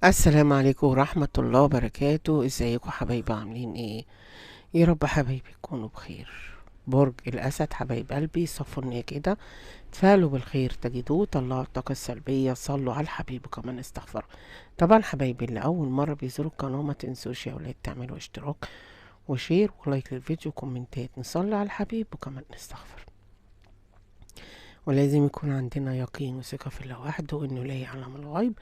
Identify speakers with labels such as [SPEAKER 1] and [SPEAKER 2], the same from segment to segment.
[SPEAKER 1] السلام عليكم ورحمة الله وبركاته. ازيكم حبايبي؟ عاملين ايه؟ يا رب حبايبي تكونوا بخير. برج الأسد حبايب قلبي، صفوا النية كده، تفعلوا بالخير تجدوه، طلعوا الطاقة السلبية، صلوا على الحبيب وكمان استغفروا. طبعا حبايبي اللي أول مرة بيزوروا القناة ما تنسوش يا ولاد تعملوا اشتراك وشير ولايك للفيديو وكومنتات، نصلي على الحبيب وكمان نستغفر. ولازم يكون عندنا يقين وثقة في الله وحده، إنه لا يعلم الغيب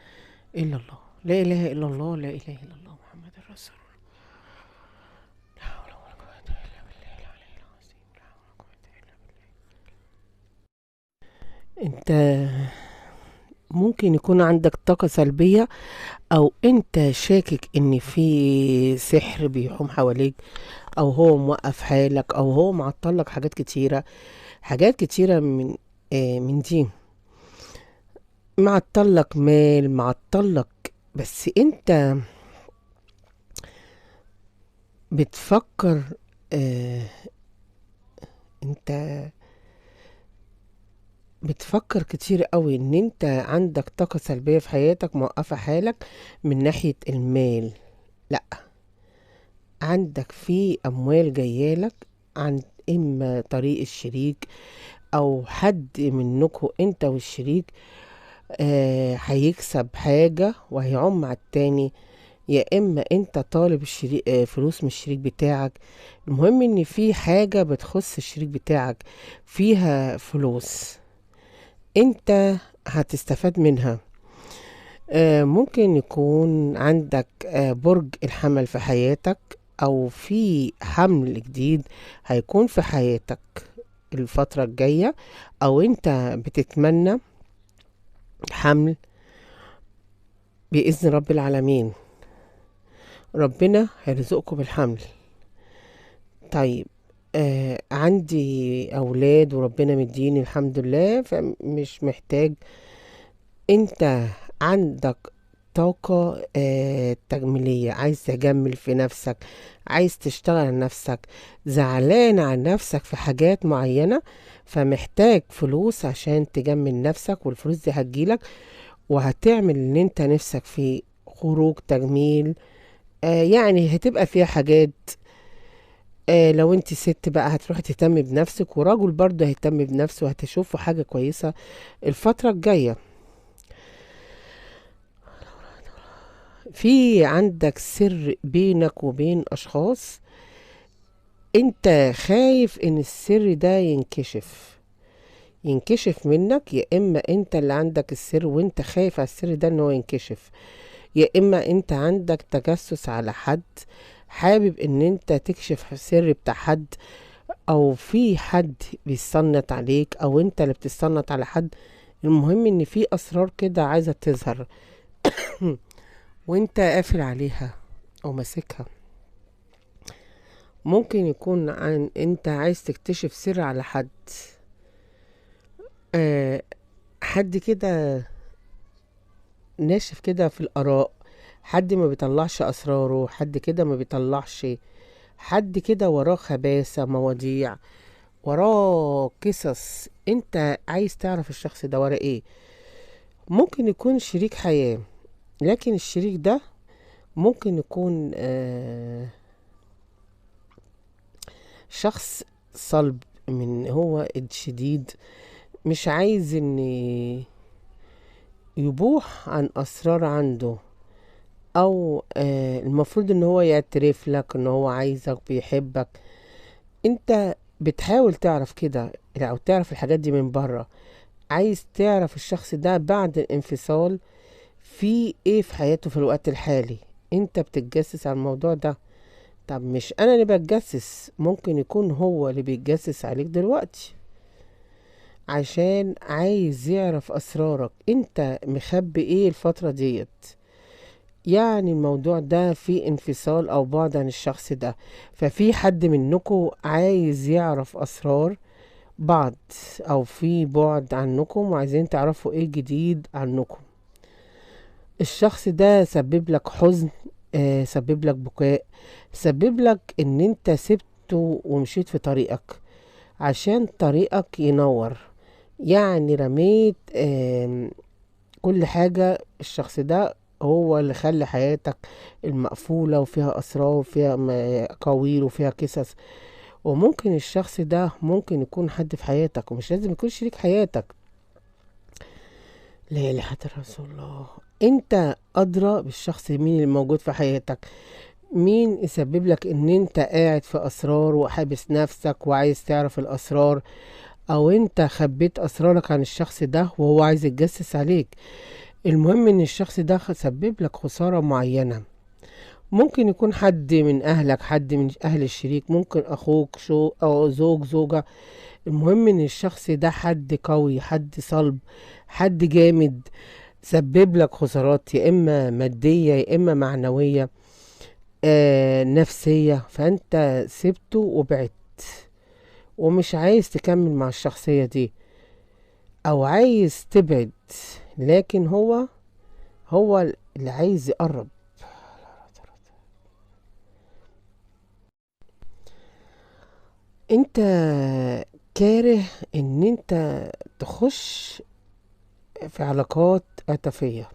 [SPEAKER 1] إلا الله، لا إله إلا الله، لا إله إلا الله، محمد رسول الله. لا حول ولا قوة إلا بالله العلي العظيم، لا حول ولا قوة إلا بالله. أنت ممكن يكون عندك طاقة سلبية، أو أنت شاكك إن في سحر بيحوم حواليك، أو هو موقف حالك، أو هو معطلك حاجات كتيرة، حاجات كتيرة من دي، معطلك مال، معطلك. بس أنت بتفكر، آه انت بتفكر كتير قوي ان انت عندك طاقة سلبية في حياتك موقفة حالك من ناحية المال. لا، عندك في اموال جايالك عن اما طريق الشريك، او حد منكم انت والشريك هيكسب حاجة وهيعم على التاني، يا اما انت طالب الشريك فلوس من الشريك بتاعك. المهم ان في حاجة بتخص الشريك بتاعك فيها فلوس، انت هتستفاد منها. ممكن يكون عندك برج الحمل في حياتك، او في حمل جديد هيكون في حياتك الفترة الجاية، او انت بتتمنى حمل بإذن رب العالمين، ربنا هيرزقكم بالحمل. طيب، عندي اولاد وربنا مديني الحمد لله، فمش محتاج. انت عندك طاقة تجميلية، عايز تجمل في نفسك، عايز تشتغل على نفسك، زعلان عن نفسك في حاجات معينة، فمحتاج فلوس عشان تجمل نفسك، والفلوس دي هتجيلك وهتعمل اللي انت نفسك فيه، خروج تجميل. يعني هتبقى فيها حاجات. لو انت ست بقى هتروح تهتم بنفسك، وراجل برضه هيهتم بنفسه، وهتشوفوا حاجة كويسة الفترة الجاية. في عندك سر بينك وبين اشخاص، انت خايف ان السر ده ينكشف منك، يا اما انت اللي عندك السر وانت خايف على السر ده ان هو ينكشف، يا اما انت عندك تجسس على حد، حابب ان انت تكشف السر بتاع حد، او في حد بيصنت عليك، او انت اللي بتصنت على حد. المهم ان في اسرار كده عايزة تظهر وانت قافل عليها او ماسكها. ممكن يكون انت عايز تكتشف سر على حد، آه حد كده ناشف كده في الآراء، حد ما بيطلعش أسراره، حد كده ما بيطلعش، حد كده وراه خباثة، مواضيع، وراه قصص، انت عايز تعرف الشخص ده وراه ايه. ممكن يكون شريك حياة، لكن الشريك ده ممكن يكون شخص صلب، من هو الشديد، مش عايز ان يبوح عن اسرار عنده، او المفروض ان هو يعترف لك ان هو عايزك بيحبك. انت بتحاول تعرف كده، او تعرف الحاجات دي من بره، عايز تعرف الشخص ده بعد الانفصال في ايه في حياته في الوقت الحالي. انت بتتجسس على الموضوع ده. طب مش انا اللي بتجسس، ممكن يكون هو اللي بيتجسس عليك دلوقتي، عشان عايز يعرف اسرارك، انت مخبي ايه الفترة ديت. يعني الموضوع ده فيه انفصال او بعد عن الشخص ده، ففي حد منكم عايز يعرف اسرار بعض، او في بعد عنكم وعايزين تعرفوا ايه جديد عنكم. الشخص ده سبب لك حزن، سبب لك بكاء، سبب لك ان انت سبته ومشيت في طريقك عشان طريقك ينور. يعني رميت كل حاجة الشخص ده هو اللي خلى حياتك المقفولة وفيها أسرار وفيها قويل وفيها قصص. وممكن الشخص ده ممكن يكون حد في حياتك ومش لازم يكون شريك حياتك. لا إله إلا رسول الله. انت أدرى بالشخص مين اللي موجود في حياتك، مين يسبب لك ان انت قاعد في اسرار وحابس نفسك وعايز تعرف الاسرار، او انت خبيت اسرارك عن الشخص ده وهو عايز يتجسس عليك. المهم ان الشخص ده سبب لك خسارة معينة. ممكن يكون حد من اهلك، حد من اهل الشريك، ممكن اخوك، شو او زوج، زوجة. المهم ان الشخص ده حد قوي، حد صلب، حد جامد، سبب لك خسارات يا اما مادية يا اما معنوية، نفسية. فانت سبته وبعدت ومش عايز تكمل مع الشخصية دي او عايز تبعد، لكن هو اللي عايز يقرب. انت كاره ان انت تخش في علاقات عاطفية.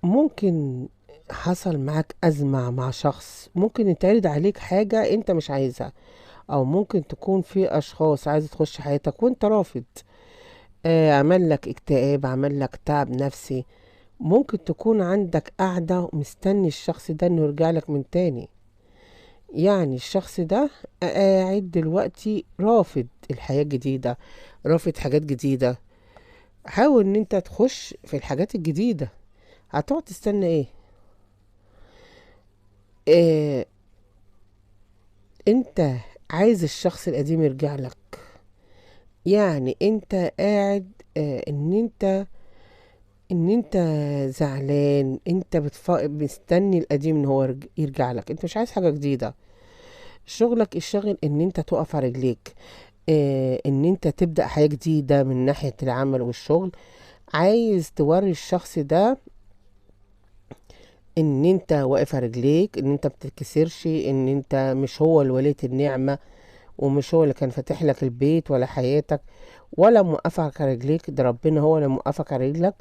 [SPEAKER 1] ممكن حصل معاك أزمة مع شخص، ممكن يتعرض عليك حاجة انت مش عايزها، او ممكن تكون في اشخاص عايزة تخش حياتك وانت رافض. عمل لك اكتئاب، عمل لك تعب نفسي. ممكن تكون عندك قاعدة مستني الشخص ده انه يرجع لك من تاني. يعني الشخص ده قاعد دلوقتي رافض الحياة الجديدة، رافض حاجات جديدة. حاول ان انت تخش في الحاجات الجديدة. هتقعد تستنى ايه؟ آه انت عايز الشخص القديم يرجع لك. يعني انت قاعد ان انت زعلان، انت مستني القديم ان هو يرجع لك. انت مش عايز حاجة جديدة. شغلك الشاغل ان انت تقف على رجليك، ان انت تبدأ حياة جديدة من ناحية العمل والشغل. عايز توري الشخص ده ان انت واقف على رجليك، ان انت بتتكسرش، ان انت مش هو اللي وليت النعمة، ومش هو اللي كان فاتح لك البيت ولا حياتك ولا موقفك على رجليك. ده ربنا هو اللي موقفك على رجلك.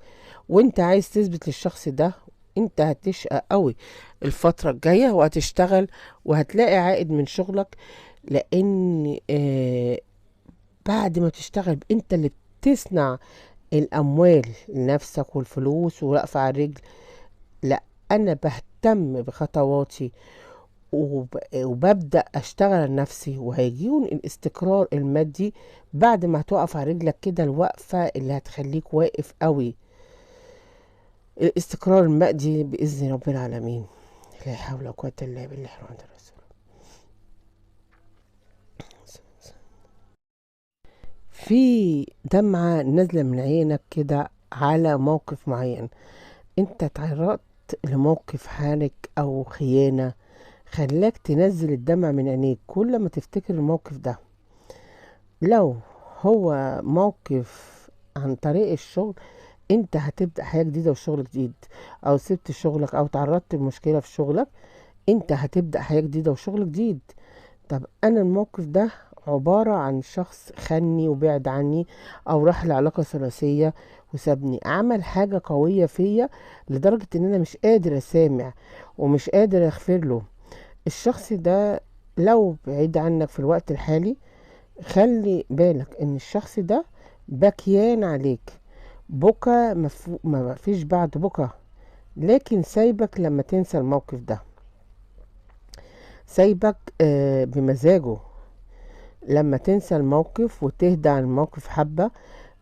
[SPEAKER 1] وانت عايز تثبت للشخص ده. انت هتشقى قوي الفترة الجاية وهتشتغل وهتلاقي عائد من شغلك، لان بعد ما تشتغل انت اللي بتصنع الاموال لنفسك والفلوس وواقفة على الرجل. لا، انا بهتم بخطواتي وببدأ اشتغل على نفسي، وهيجيون الاستقرار المادي بعد ما هتقف على رجلك كده، الوقفة اللي هتخليك واقف قوي. الاستقرار المادي بإذن رب العالمين. لا حول ولا قوة إلا بالله الرحمن الرحيم. في دمعة نازلة من عينك كده على موقف معين، انت تعرضت لموقف حالك او خيانة خلاك تنزل الدمع من عينيك كل ما تفتكر الموقف ده. لو هو موقف عن طريق الشغل، انت هتبدأ حياة جديدة وشغل جديد، او سبت شغلك او تعرضت لمشكلة في شغلك، انت هتبدأ حياة جديدة وشغل جديد. طب انا الموقف ده عبارة عن شخص خاني وبعد عني، او راح لعلاقة ثلاثية وسابني، عمل حاجة قوية فيا لدرجة ان انا مش قادر اسامع ومش قادر اغفر له. الشخص ده لو بعيد عنك في الوقت الحالي، خلي بالك ان الشخص ده بكيان عليك، بكى ما فيش بعد بكى، لكن سايبك لما تنسى الموقف ده، سايبك بمزاجه لما تنسى الموقف وتهدى عن الموقف حبة،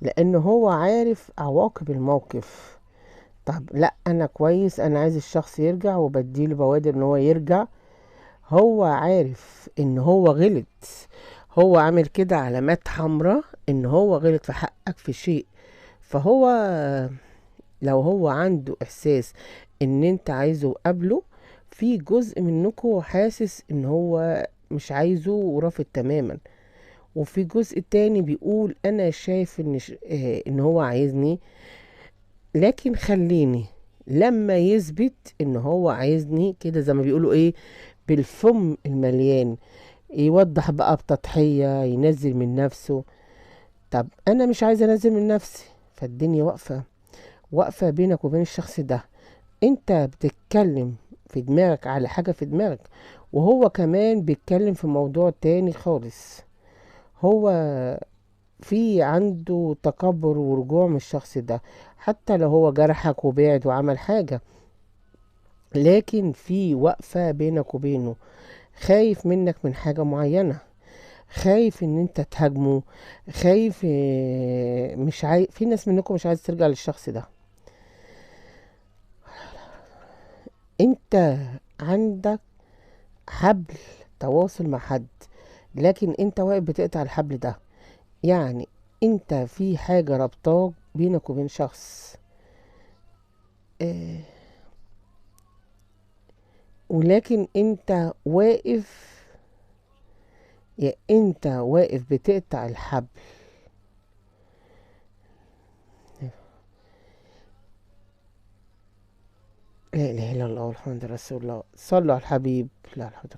[SPEAKER 1] لان هو عارف عواقب الموقف. طب لا، انا كويس، انا عايز الشخص يرجع وبديله بوادر ان هو يرجع. هو عارف ان هو غلط، هو عامل كده علامات حمراء ان هو غلط في حقك في شيء. فهو لو هو عنده احساس ان انت عايزه وقابله، في جزء منكم حاسس ان هو مش عايزه ورافض تماما، وفي جزء تاني بيقول انا شايف ان هو عايزني، لكن خليني لما يثبت ان هو عايزني كده زي ما بيقولوا ايه، بالفم المليان، يوضح بقى بتضحية، ينزل من نفسه. طب انا مش عايزه انزل من نفسي، فالدنيا واقفة واقفة بينك وبين الشخص ده. انت بتتكلم في دماغك على حاجة في دماغك، وهو كمان بيتكلم في موضوع تاني خالص. هو في عنده تكبر ورجوع من الشخص ده، حتى لو هو جرحك وبعد وعمل حاجة، لكن في وقفة بينك وبينه، خايف منك من حاجة معينة، خايف ان انت تهاجمه، خايف مش في ناس منكم مش عايز ترجع للشخص ده. انت عندك حبل تواصل مع حد، لكن انت واقف بتقطع الحبل ده. يعني انت في حاجة ربطاك بينك وبين شخص، آه، ولكن انت واقف، يا انت واقف بتقطع الحبل. لا اله الا الله محمد رسول الله، صلوا على الحبيب. لا الحمد